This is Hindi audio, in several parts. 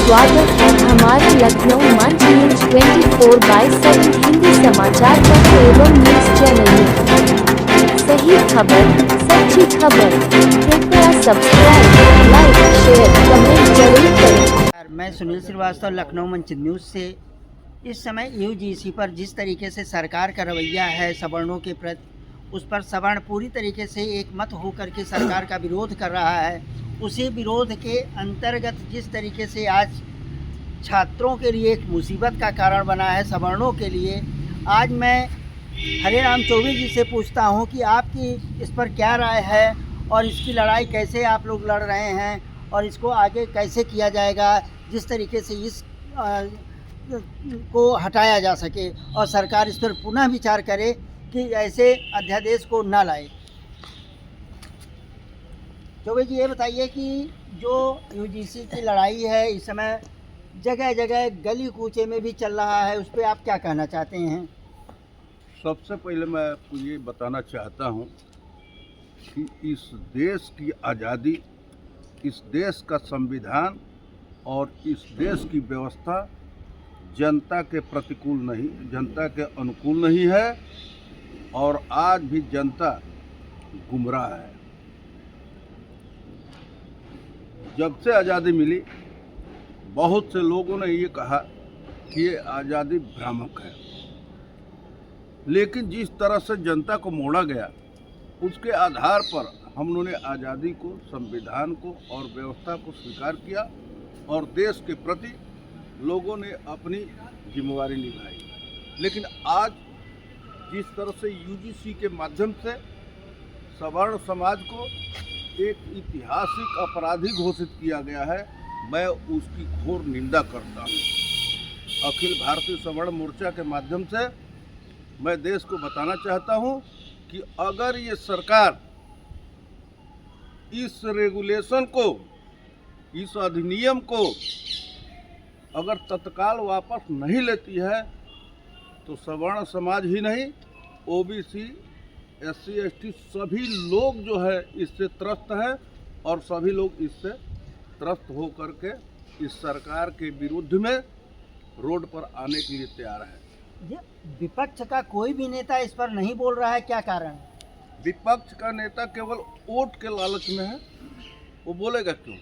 स्वागत है हमारे लखनऊ मंच न्यूज 24/7 हिंदी समाचार पत्र एवं न्यूज चैनल में। सही खबर, सच्ची खबर। कृपया सब्सक्राइब, लाइक, शेयर, कमेंट जरूर करें। मैं सुनील श्रीवास्तव लखनऊ मंच न्यूज से। इस समय यूजीसी पर जिस तरीके से सरकार का रवैया है सवर्णों के प्रति, उस पर सवर्ण पूरी तरीके से एकमत होकर के सरकार का विरोध कर रहा है। उसी विरोध के अंतर्गत जिस तरीके से आज छात्रों के लिए एक मुसीबत का कारण बना है सवर्णों के लिए, आज मैं हरे राम चौबे जी से पूछता हूं कि आपकी इस पर क्या राय है और इसकी लड़ाई कैसे आप लोग लड़ रहे हैं और इसको आगे कैसे किया जाएगा, जिस तरीके से इस को हटाया जा सके और सरकार इस पर पुनः विचार करे कि ऐसे अध्यादेश को ना लाए। चौबे जी, ये बताइए कि जो यूजीसी की लड़ाई है इस समय जगह जगह गली कूचे में भी चल रहा है, उस पर आप क्या कहना चाहते हैं? सबसे पहले मैं आपको ये बताना चाहता हूँ कि इस देश की आज़ादी, इस देश का संविधान और इस देश की व्यवस्था जनता के प्रतिकूल नहीं, जनता के अनुकूल नहीं है और आज भी जनता गुमराह है। जब से आज़ादी मिली, बहुत से लोगों ने ये कहा कि ये आज़ादी भ्रामक है, लेकिन जिस तरह से जनता को मोड़ा गया उसके आधार पर हम लोगों ने आज़ादी को, संविधान को और व्यवस्था को स्वीकार किया और देश के प्रति लोगों ने अपनी जिम्मेवारी निभाई। लेकिन आज जिस तरह से यूजीसी के माध्यम से सवर्ण समाज को एक ऐतिहासिक अपराधी घोषित किया गया है, मैं उसकी घोर निंदा करता हूँ। अखिल भारतीय सवर्ण मोर्चा के माध्यम से मैं देश को बताना चाहता हूँ कि अगर ये सरकार इस रेगुलेशन को, इस अधिनियम को अगर तत्काल वापस नहीं लेती है तो सवर्ण समाज ही नहीं, ओबीसी, एससी, एसटी सभी लोग जो है इससे त्रस्त हैं और सभी लोग इससे त्रस्त हो करके इस सरकार के विरुद्ध में रोड पर आने के लिए तैयार है। विपक्ष का कोई भी नेता इस पर नहीं बोल रहा है, क्या कारण? विपक्ष का नेता केवल वोट के लालच में है। वो बोलेगा क्यों?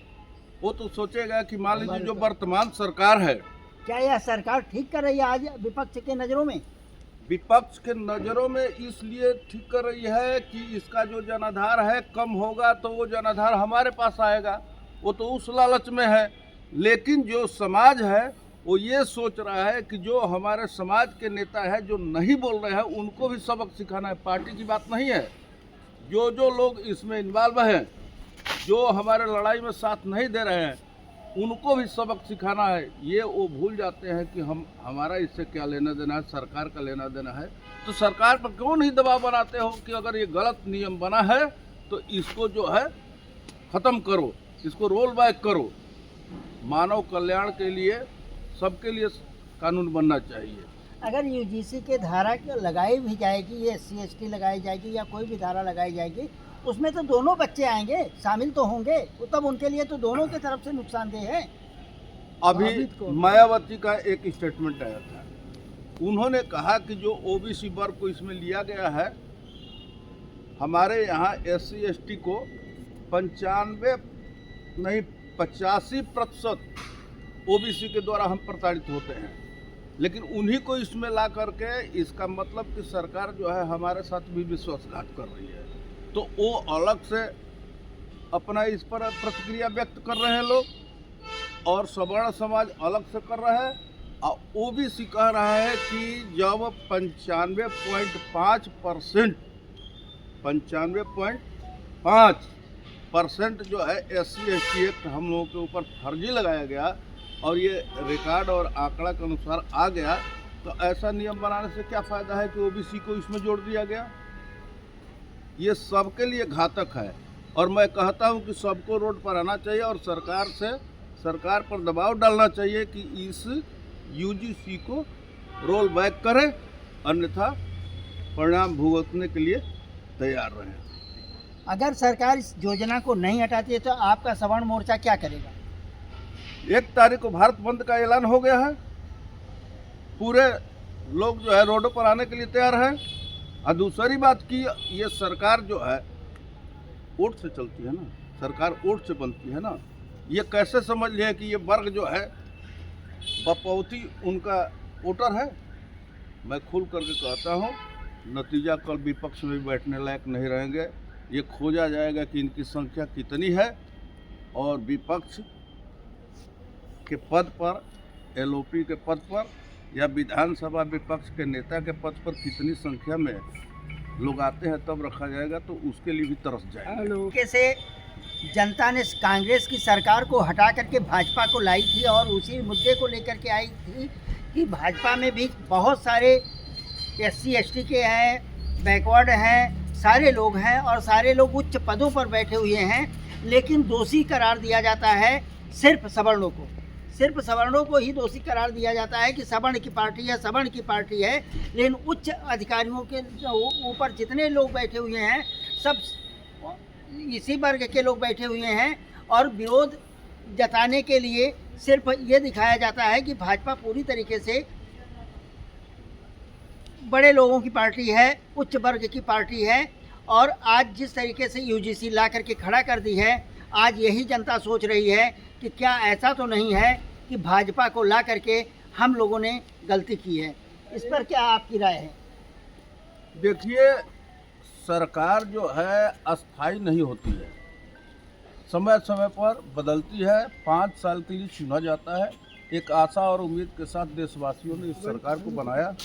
वो तो सोचेगा कि मान लीजिए जो वर्तमान सरकार है, क्या यह सरकार ठीक कर रही है आज विपक्ष के नज़रों में? विपक्ष के नज़रों में इसलिए ठीक कर रही है कि इसका जो जनाधार है कम होगा तो वो जनाधार हमारे पास आएगा, वो तो उस लालच में है। लेकिन जो समाज है वो ये सोच रहा है कि जो हमारे समाज के नेता है जो नहीं बोल रहे हैं उनको भी सबक सिखाना है। पार्टी की बात नहीं है, जो लोग इसमें इन्वॉल्व हैं, जो हमारे लड़ाई में साथ नहीं दे रहे हैं, उनको भी सबक सिखाना है। ये वो भूल जाते हैं कि हमारा इससे क्या लेना देना है, सरकार का लेना देना है। तो सरकार पर क्यों नहीं दबाव बनाते हो कि अगर ये गलत नियम बना है तो इसको जो है ख़त्म करो, इसको रोल बैक करो। मानव कल्याण के लिए, सबके लिए कानून बनना चाहिए। अगर यूजीसी के धारा लगाई भी जाएगी, ये एससी एसटी लगाई जाएगी या कोई भी धारा लगाई जाएगी, उसमें तो दोनों बच्चे आएंगे, शामिल तो होंगे, तो तब उनके लिए तो दोनों की तरफ से नुकसानदेह है। अभी मायावती का एक स्टेटमेंट आया था, उन्होंने कहा कि जो ओबीसी वर्ग को इसमें लिया गया है, हमारे यहाँ एससी एसटी को 85% ओबीसी के द्वारा हम प्रताड़ित होते हैं, लेकिन उन्हीं को इसमें ला करके इसका मतलब कि सरकार जो है हमारे साथ भी विश्वासघात कर रही है। तो वो अलग से अपना इस पर प्रतिक्रिया व्यक्त कर रहे हैं लोग और सवर्ण समाज अलग से कर रहा है। और ओबीसी कह रहा है कि जब 95.5% जो है एससी एसटी एक्ट हम लोगों के ऊपर फर्जी लगाया गया और ये रिकॉर्ड और आंकड़ा के अनुसार आ गया, तो ऐसा नियम बनाने से क्या फ़ायदा है कि ओबीसी को इसमें जोड़ दिया गया? ये सबके लिए घातक है और मैं कहता हूं कि सबको रोड पर आना चाहिए और सरकार पर दबाव डालना चाहिए कि इस यूजीसी को रोल बैक करें, अन्यथा परिणाम भुगतने के लिए तैयार रहें। अगर सरकार इस योजना को नहीं हटाती है तो आपका सवर्ण मोर्चा क्या करेगा? 1 तारीख को भारत बंद का ऐलान हो गया है, पूरे लोग जो है रोडों पर आने के लिए तैयार हैं। और दूसरी बात की ये सरकार जो है वोट से चलती है ना, सरकार वोट से बनती है ना। ये कैसे समझ लिया कि ये वर्ग जो है बपौती उनका वोटर है। मैं खुल करके कहता हूँ, नतीजा कल विपक्ष में भी बैठने लायक नहीं रहेंगे। ये खोजा जाएगा कि इनकी संख्या कितनी है और विपक्ष के पद पर, एलओपी के पद पर या विधानसभा विपक्ष के नेता के पद पर कितनी संख्या में लोग आते हैं तब रखा जाएगा, तो उसके लिए भी तरस जाएगा। कैसे जनता ने कांग्रेस की सरकार को हटा करके भाजपा को लाई थी और उसी मुद्दे को लेकर के आई थी कि भाजपा में भी बहुत सारे SC ST के हैं, बैकवर्ड हैं, सारे लोग हैं और सारे लोग उच्च पदों पर बैठे हुए हैं, लेकिन दोषी करार दिया जाता है सिर्फ सवर्णों को। सिर्फ सवर्णों को ही दोषी करार दिया जाता है कि सवर्ण की पार्टी है, सवर्ण की पार्टी है। लेकिन उच्च अधिकारियों के ऊपर जितने लोग बैठे हुए हैं सब इसी वर्ग के लोग बैठे हुए हैं और विरोध जताने के लिए सिर्फ ये दिखाया जाता है कि भाजपा पूरी तरीके से बड़े लोगों की पार्टी है, उच्च वर्ग की पार्टी है। और आज जिस तरीके से UGC ला करके खड़ा कर दी है, आज यही जनता सोच रही है कि क्या ऐसा तो नहीं है कि भाजपा को ला करके हम लोगों ने गलती की है। इस पर क्या आपकी राय है? देखिए, सरकार जो है अस्थाई नहीं होती है, समय समय पर बदलती है। 5 साल के लिए चुना जाता है। एक आशा और उम्मीद के साथ देशवासियों ने इस सरकार को बनाया।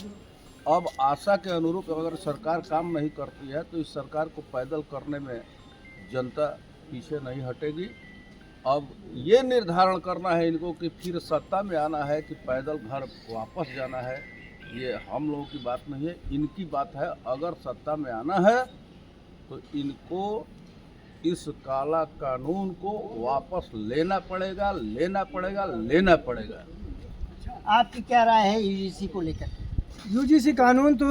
अब आशा के अनुरूप अगर सरकार काम नहीं करती है तो इस सरकार को पैदल करने में जनता पीछे नहीं हटेगी। अब ये निर्धारण करना है इनको कि फिर सत्ता में आना है कि पैदल घर वापस जाना है, ये हम लोगों की बात नहीं है, इनकी बात है। अगर सत्ता में आना है तो इनको इस काला कानून को वापस लेना पड़ेगा, लेना पड़ेगा, लेना पड़ेगा। आपकी क्या राय है UGC को लेकर? UGC कानून तो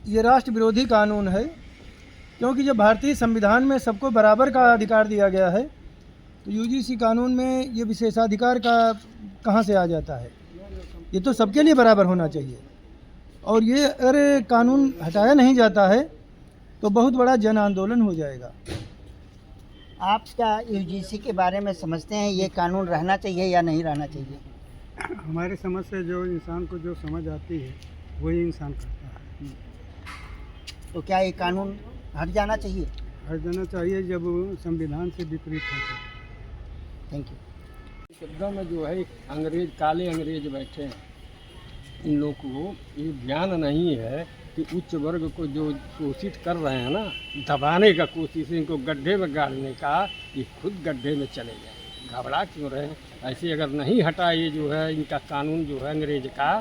ये राष्ट्र विरोधी कानून है, क्योंकि जब भारतीय संविधान में सबको बराबर का अधिकार दिया गया है तो UGC कानून में ये विशेषाधिकार का कहाँ से आ जाता है? ये तो सबके लिए बराबर होना चाहिए। और ये अगर कानून हटाया नहीं जाता है तो बहुत बड़ा जन आंदोलन हो जाएगा। आप क्या UGC के बारे में समझते हैं ये कानून रहना चाहिए या नहीं रहना चाहिए? हमारे समझ से जो इंसान को जो समझ आती है वही इंसान करता है। तो क्या ये कानून हट जाना चाहिए? हट जाना चाहिए जब संविधान से विपरीत है। Thank you. शब्दों में जो है अंग्रेज, काले अंग्रेज बैठे हैं, इन लोग को ये ज्ञान नहीं है कि उच्च वर्ग को जो शोषित कर रहे हैं ना, दबाने का कोशिश, इनको गड्ढे में गाड़ने का, ये खुद गड्ढे में चले जाए। घबरा क्यों रहे हैं? ऐसे अगर नहीं हटा ये जो है इनका कानून जो है अंग्रेज का,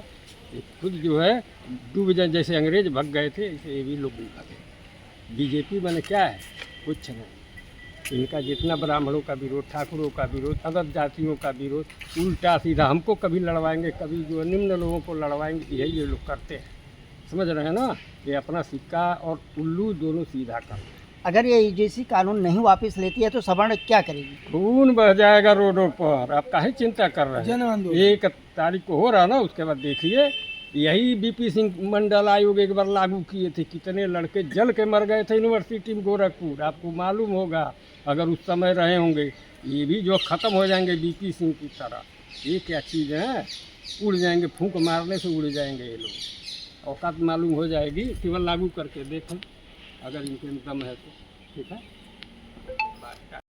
ये खुद जो है डूब जाए। जैसे अंग्रेज भग गए थे ऐसे ये भी लोग भी भगे। BJP मैंने क्या है? कुछ नहीं। इनका जितना ब्राह्मणों का विरोध, ठाकुरों का विरोध, अदर जातियों का विरोध, उल्टा सीधा हमको कभी लड़वाएंगे, कभी जो निम्न लोगों को लड़वाएंगे, यही ये लोग करते हैं। समझ रहे हैं ना? ये अपना सिक्का और उल्लू दोनों सीधा कर। अगर ये UGC कानून नहीं वापस लेती है तो सवर्ण क्या करेगी? खून बह जाएगा रोडों पर। आप काहे चिंता कर रहे जन हैं? आंदोलन 1 तारीख को हो रहा ना, उसके बाद देखिए। यही BP सिंह मंडल आयोग एक बार लागू किए थे, कितने लड़के जल के मर गए थे यूनिवर्सिटी में गोरखपुर। आपको मालूम होगा, अगर उस समय रहे होंगे। ये भी जो ख़त्म हो जाएंगे BP सिंह की तरह। ये क्या चीज़ है? उड़ जाएंगे, फूंक मारने से उड़ जाएंगे ये लोग। औकात मालूम हो जाएगी, केवल लागू करके देखें, अगर इनके दम है तो। ठीक है।